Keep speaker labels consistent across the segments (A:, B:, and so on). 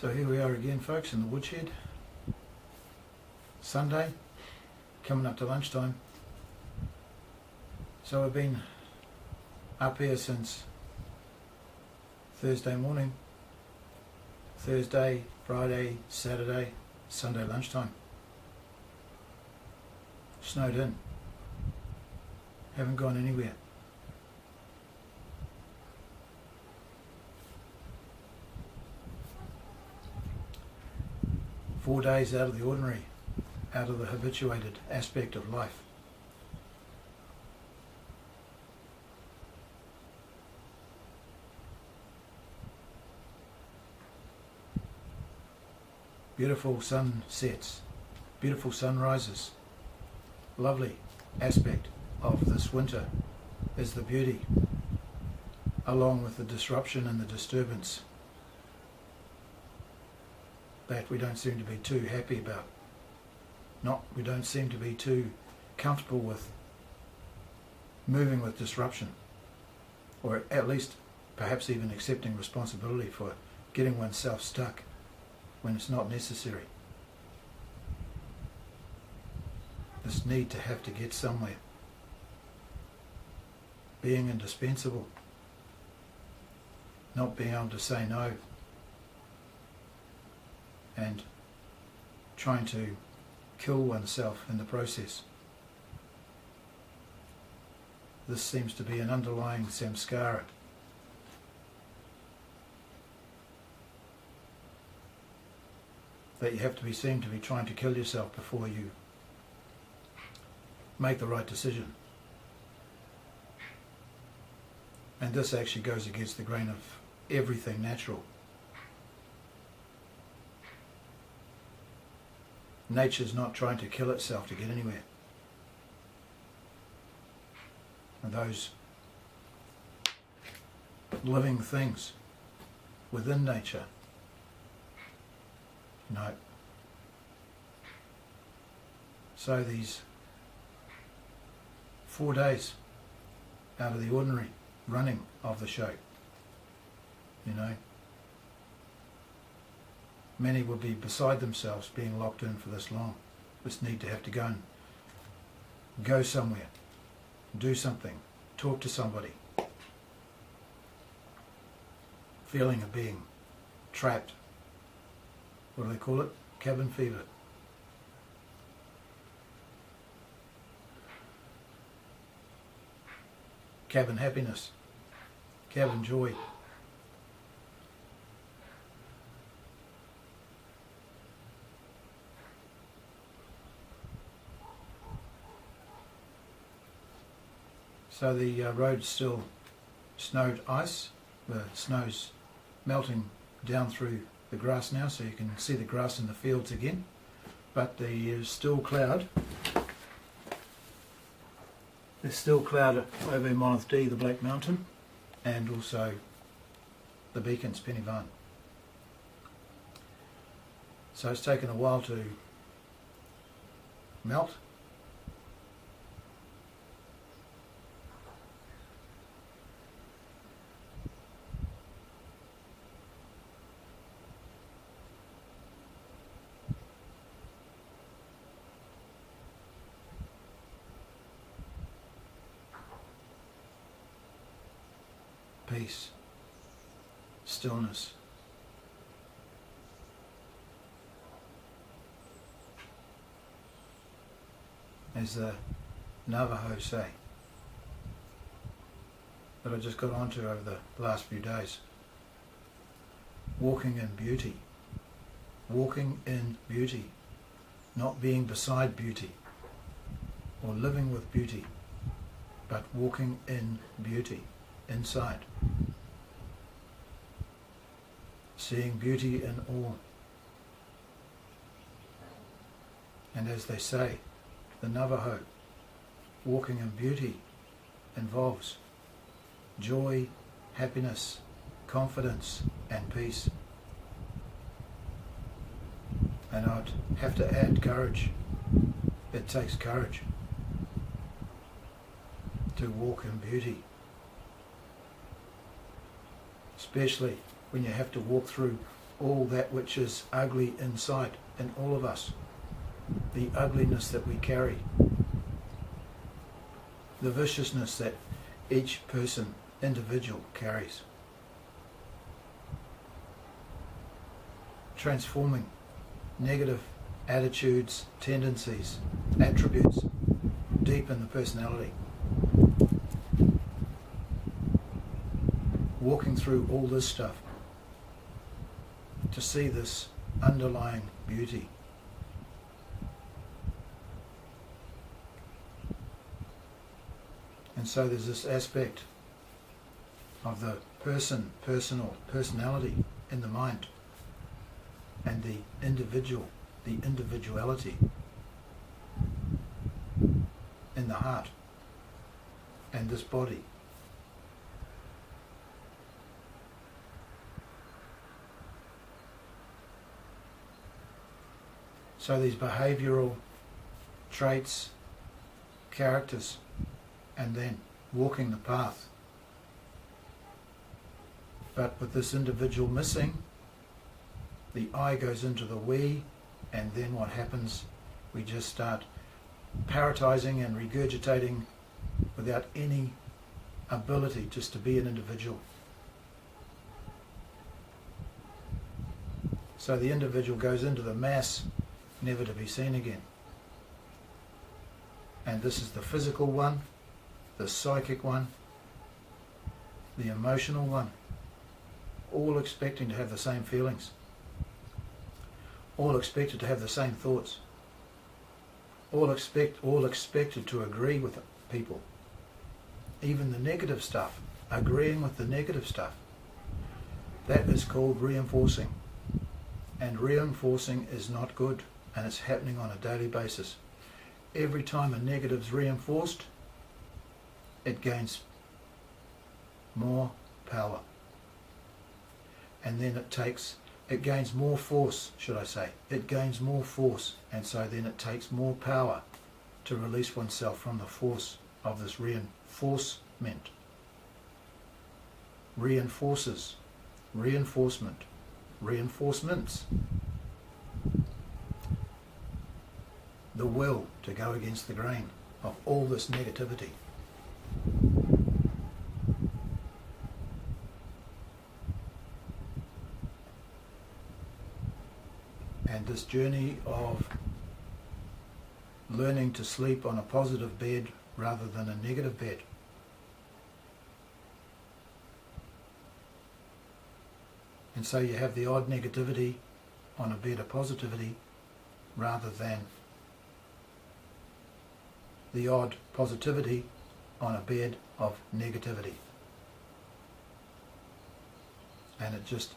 A: So here we are again, folks, in the woodshed. Sunday, coming up to lunchtime. So we've been up here since Thursday morning, Thursday, Friday, Saturday, Sunday lunchtime. Snowed in. Haven't gone anywhere. Four days out of the ordinary, out of the habituated aspect of life. Beautiful sunsets, beautiful sunrises. Lovely aspect of this winter is the beauty, along with the disruption and the disturbance that we don't seem to be too happy about. We don't seem to be too comfortable with moving with disruption, or at least perhaps even accepting responsibility for getting oneself stuck when it's not necessary. This need to have to get somewhere, being indispensable, not being able to say no, and trying to kill oneself in the process. This seems to be an underlying samskara. That you have to seem to be trying to kill yourself before you make the right decision. And this actually goes against the grain of everything natural. Nature's not trying to kill itself to get anywhere. And those living things within nature, no. So these 4 days out of the ordinary running of the show, many would be beside themselves being locked in for this long. This need to have to go somewhere, do something, talk to somebody. Feeling of being trapped. What do they call it? Cabin fever. Cabin happiness. Cabin joy. So the road's still snowed ice. The snow's melting down through the grass now, so you can see the grass in the fields again. But there's still cloud. There's still cloud over Monmouth D, the Black Mountain, and also the beacons, Pennyvarn. So it's taken a while to melt. Peace, stillness. As the Navajo say, that I just got onto over the last few days. Walking in beauty. Walking in beauty. Not being beside beauty or living with beauty, but walking in beauty. Inside, seeing beauty in all. And as they say, the Navajo, walking in beauty involves joy, happiness, confidence and peace. And I'd have to add courage. It takes courage to walk in beauty. Especially when you have to walk through all that which is ugly inside in all of us, the ugliness that we carry, the viciousness that each person, individual, carries. Transforming negative attitudes, tendencies, attributes deep in the personality. Walking through all this stuff to see this underlying beauty. And so there's this aspect of the personality in the mind, and the individuality in the heart and this body. So these behavioural traits, characters, and then walking the path. But with this individual missing, the I goes into the we, and then what happens? We just start parrotizing and regurgitating without any ability just to be an individual. So the individual goes into the mass, never to be seen again. And this is the physical one, the psychic one, the emotional one, all expecting to have the same feelings, all expected to have the same thoughts, all expected to agree with people, even the negative stuff, agreeing with the negative stuff. That is called reinforcing, and reinforcing is not good, and it's happening on a daily basis. Every time a negative is reinforced, it gains more power, and then it gains more force, should I say. It gains more force, and so then it takes more power to release oneself from the force of this reinforcement. Reinforces, reinforcement, reinforcements. The will to go against the grain of all this negativity. And this journey of learning to sleep on a positive bed rather than a negative bed. And so you have the odd negativity on a bed of positivity rather than the odd positivity on a bed of negativity. And it just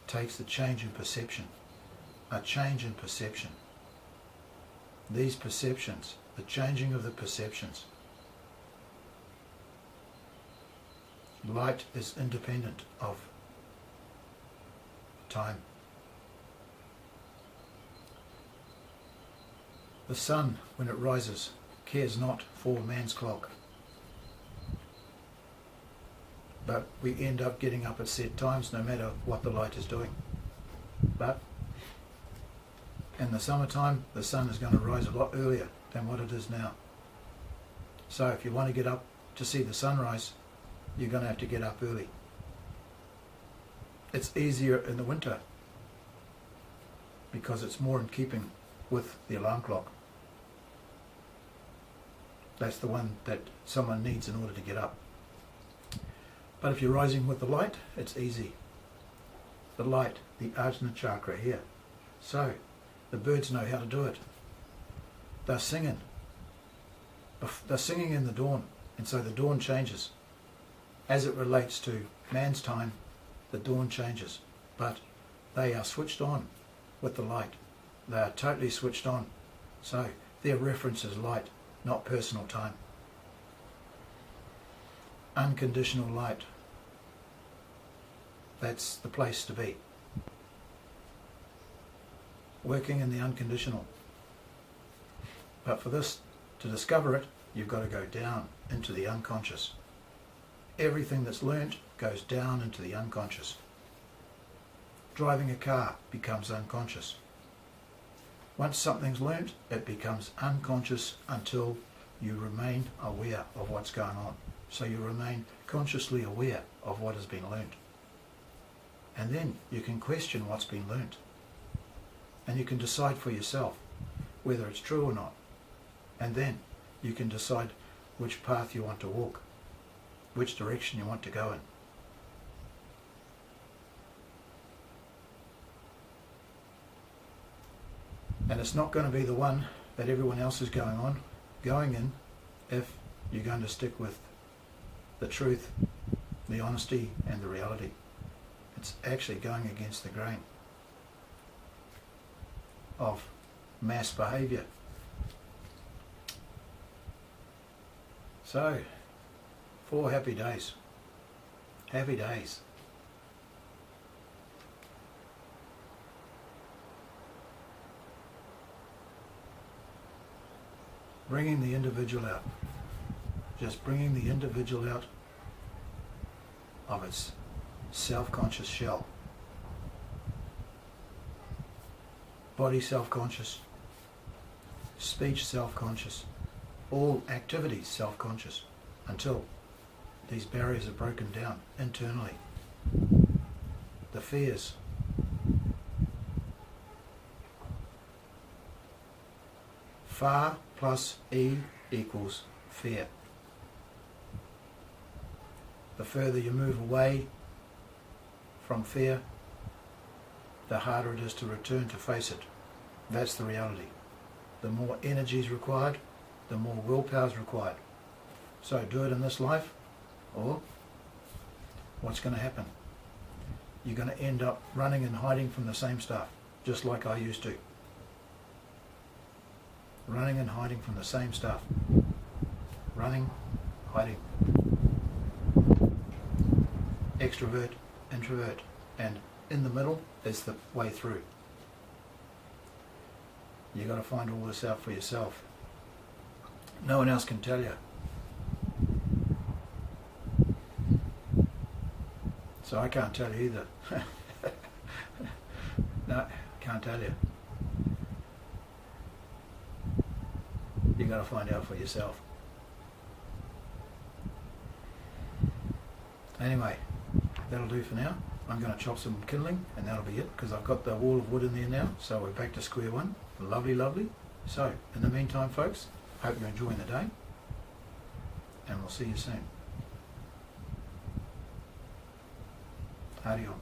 A: takes a change in perception. A change in perception. These perceptions, the changing of the perceptions. Light is independent of time. The sun, when it rises, cares not for man's clock. But we end up getting up at set times no matter what the light is doing. But in the summertime, the sun is going to rise a lot earlier than what it is now. So if you want to get up to see the sunrise, you're going to have to get up early. It's easier in the winter because it's more in keeping with the alarm clock. That's the one that someone needs in order to get up. But if you're rising with the light, it's easy. The light, the Ajna chakra here. So, the birds know how to do it. They're singing. They're singing in the dawn, and so the dawn changes. As it relates to man's time, the dawn changes. But they are switched on with the light. They are totally switched on. So, their reference is light, not personal time. Unconditional light. That's the place to be. Working in the unconditional. But for this, to discover it, you've got to go down into the unconscious. Everything that's learnt goes down into the unconscious. driving a car becomes unconscious. Once something's learnt, it becomes unconscious until you remain aware of what's going on. So you remain consciously aware of what has been learnt. And then you can question what's been learnt. And you can decide for yourself whether it's true or not. And then you can decide which path you want to walk, which direction you want to go in. And it's not going to be the one that everyone else is going in, if you're going to stick with the truth, the honesty and the reality. It's actually going against the grain of mass behaviour. So, 4 happy days. Happy days. Bringing the individual out. Just bringing the individual out of its self-conscious shell. Body self-conscious, speech self-conscious, all activities self-conscious, until these barriers are broken down internally. The fears, FAR plus E equals fear. The further you move away from fear, the harder it is to return to face it. That's the reality. The more energy is required, the more willpower is required. So do it in this life, or what's going to happen? You're going to end up running and hiding from the same stuff, just like I used to. Running and hiding from the same stuff. Running, hiding. Extrovert, introvert, and in the middle is the way through. You've got to find all this out for yourself. No one else can tell you. So I can't tell you either. No, can't tell you. You've got to find out for yourself. Anyway, that'll do for now. I'm going to chop some kindling and that'll be it, because I've got the wall of wood in there now, so we're back to square one. Lovely, lovely. So, in the meantime, folks, hope you're enjoying the day, and we'll see you soon. Adios.